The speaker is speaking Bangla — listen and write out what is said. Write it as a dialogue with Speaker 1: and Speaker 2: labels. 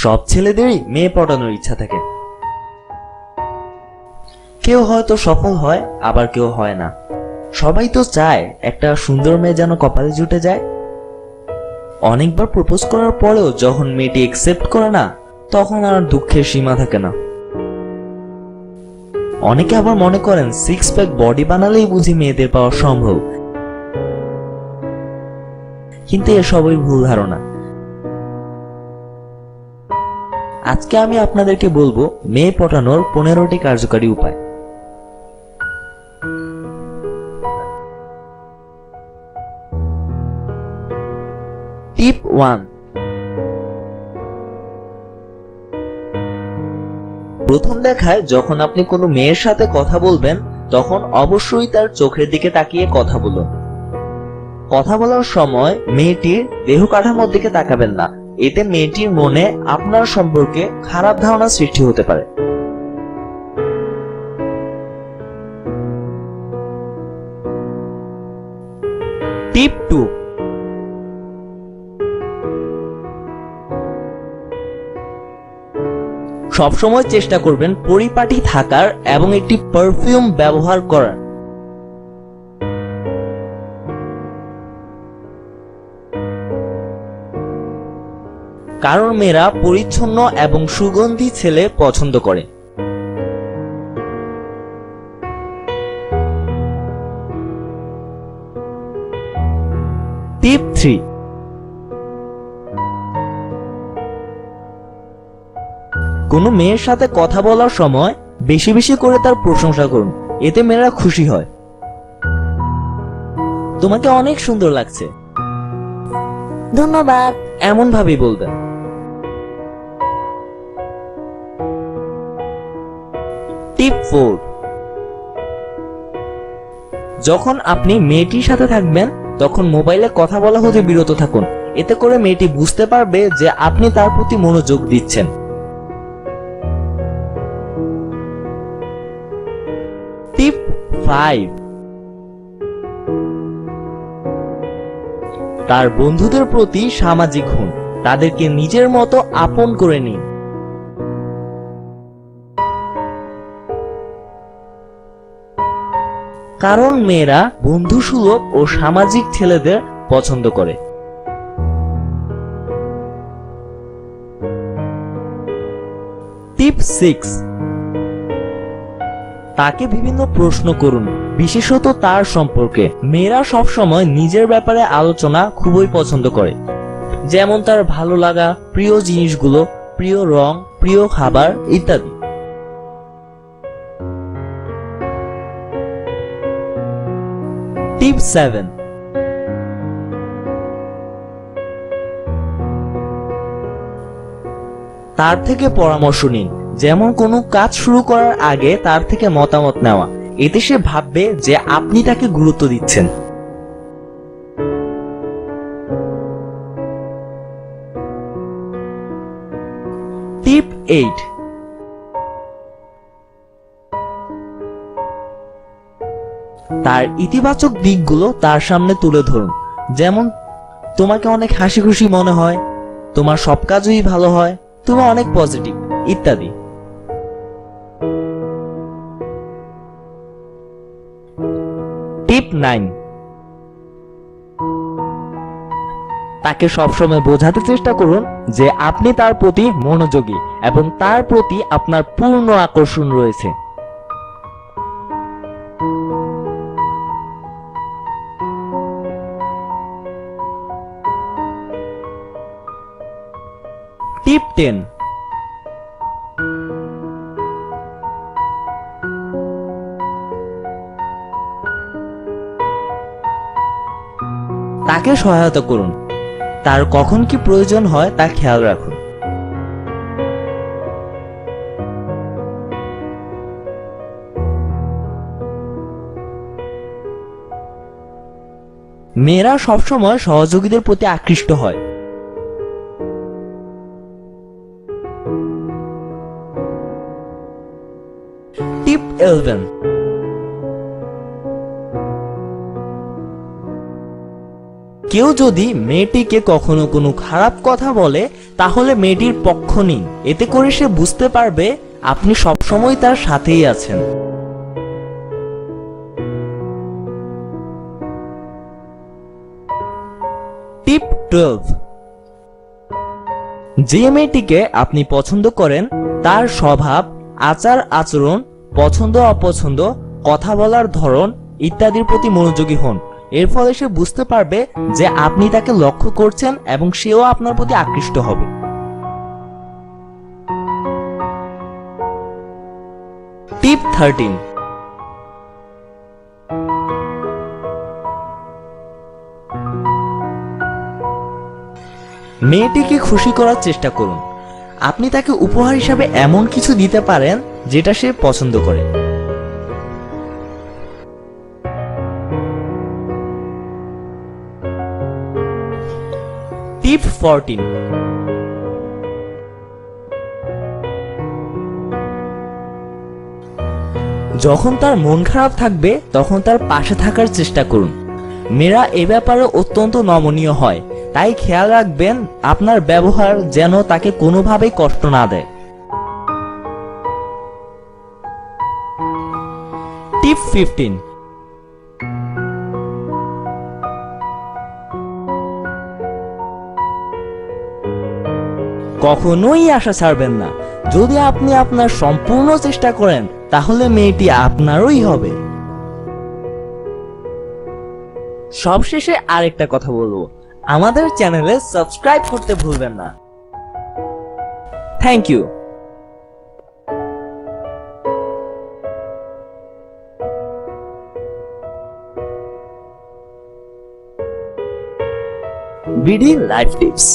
Speaker 1: সব ছেলেদেরই মেয়ে পটানোর ইচ্ছা থাকে। কেউ হয়তো সফল হয়, আবার কেউ হয় না। সবাই তো চায় একটা সুন্দর মেয়ে যেন কপালে জুটে যায়। অনেকবার প্রপোজ করার পরেও যখন মেয়েটি একসেপ্ট করে না, তখন আর দুঃখের সীমা থাকে না। অনেকে আবার মনে করেন সিক্স প্যাক বডি বানালেই বুঝি মেয়েদের পাওয়া সম্ভব, কিন্তু এসবই ভুল ধারণা। আজকে আমি আপনাদেরকে বলবো মেয়ে পটানোর 15টি কার্যকারী উপায়। টিপ 1। প্রথম দেখায় যখন আপনি কোনো মেয়ের সাথে কথা বলবেন, তখন অবশ্যই তার চোখের দিকে তাকিয়ে কথা বলুন। কথা বলার সময় মেয়েটির দেহ কাঠামোর দিকে তাকাবেন না, এতে মেয়েটির মনে আপনার সম্পর্কে খারাপ ধারণা সৃষ্টি হতে পারে। টিপ 2। সবসময় চেষ্টা করবেন পরিপাটি থাকার এবং একটি পারফিউম ব্যবহার করার। কারণ মেয়েরা পরিচ্ছন্ন এবং সুগন্ধি ছেলে পছন্দ করে। টিপ 3। কোনো মেয়ের সাথে কথা বলার সময় বেশি বেশি করে তার প্রশংসা করুন, এতে মেয়েরা খুশি হয়। তোমাকে অনেক সুন্দর লাগছে, ধন্যবাদ, এমন ভাবেই বলবেন। টিপ 4। যখন আপনি মেয়েটির সাথে থাকবেন, তখন মোবাইলে কথা বলা হতে বিরত থাকুন, এতে করে মেয়েটি বুঝতে পারবে যে আপনি তার প্রতি মনোযোগ দিচ্ছেন। টিপ 5। তার বন্ধুদের প্রতি সামাজিক হন, তাদেরকে নিজের মতো আপন করে নিন। কারণ মেয়েরা বন্ধুসুলভ ও সামাজিক ছেলেদের পছন্দ করে। টিপ 6। তাকে বিভিন্ন প্রশ্ন করুন, বিশেষত তার সম্পর্কে। মেয়েরা সবসময় নিজের ব্যাপারে আলোচনা খুবই পছন্দ করে, যেমন তার ভালো লাগা, প্রিয় জিনিসগুলো, প্রিয় রং, প্রিয় খাবার ইত্যাদি। টিপ 7। তার থেকে পরামর্শ নিন, যেমন কোনো কাজ শুরু করার আগে তার থেকে মতামত নেওয়া, এতে সে ভাববে যে আপনি তাকে গুরুত্ব দিচ্ছেন। টিপ 8। তার ইতিবাচক দিকগুলো তার সামনে তুলে ধরুন, যেমন তোমাকে অনেক হাসি খুশি মনে হয়, তোমার সব কাজই ভালো হয়, তুমি অনেক পজিটিভ ইত্যাদি। টিপ 9। তাকে সবসময় বোঝাতে চেষ্টা করুন যে আপনি তার প্রতি মনোযোগী এবং তার প্রতি আপনার পূর্ণ আকর্ষণ রয়েছে। টিপ 10। তাকে সহায়তা করুন, তার কখন কি প্রয়োজন হয় তা খেয়াল রাখুন। মেয়েরা সবসময় সহযোগীদের প্রতি আকৃষ্ট হয়। টিপ 11। কেউ যদি মেয়েটিকে কখনো কোনো খারাপ কথা বলে তাহলে মেয়েটির পক্ষ নিন, এতে করে সে বুঝতে পারবে আপনি সবসময় তার সাথেই আছেন। টিপ 12, যে মেয়েটিকে আপনি পছন্দ করেন তার স্বভাব, আচার আচরণ, পছন্দ অপছন্দ, কথা বলার ধরন ইত্যাদির প্রতি মনোযোগী হন। এর ফলে সে বুঝতে পারবে যে আপনি তাকে লক্ষ্য করছেন এবং সেও আপনার প্রতি আকৃষ্ট হবে। টিপ 13, মেয়েটিকে খুশি করার চেষ্টা করুন। আপনি তাকে উপহার হিসাবে এমন কিছু দিতে পারেন যেটা সে পছন্দ করে। টিপ 14, যখন তার মন খারাপ থাকবে তখন তার পাশে থাকার চেষ্টা করুন। মেয়েরা এ ব্যাপারে অত্যন্ত নমনীয় হয়, তাই খেয়াল রাখবেন আপনার ব্যবহার যেন তাকে কোনোভাবেই কষ্ট না দেয়। টিপ 15, কখনোই আশা ছাড়বেন না। যদি আপনি আপনার সম্পূর্ণ চেষ্টা করেন তাহলে মেয়েটি আপনারই হবে। সবশেষে আরেকটা কথা বলবো, আমাদের চ্যানেলে সাবস্ক্রাইব করতে ভুলবেন না। Thank you. BD life tips.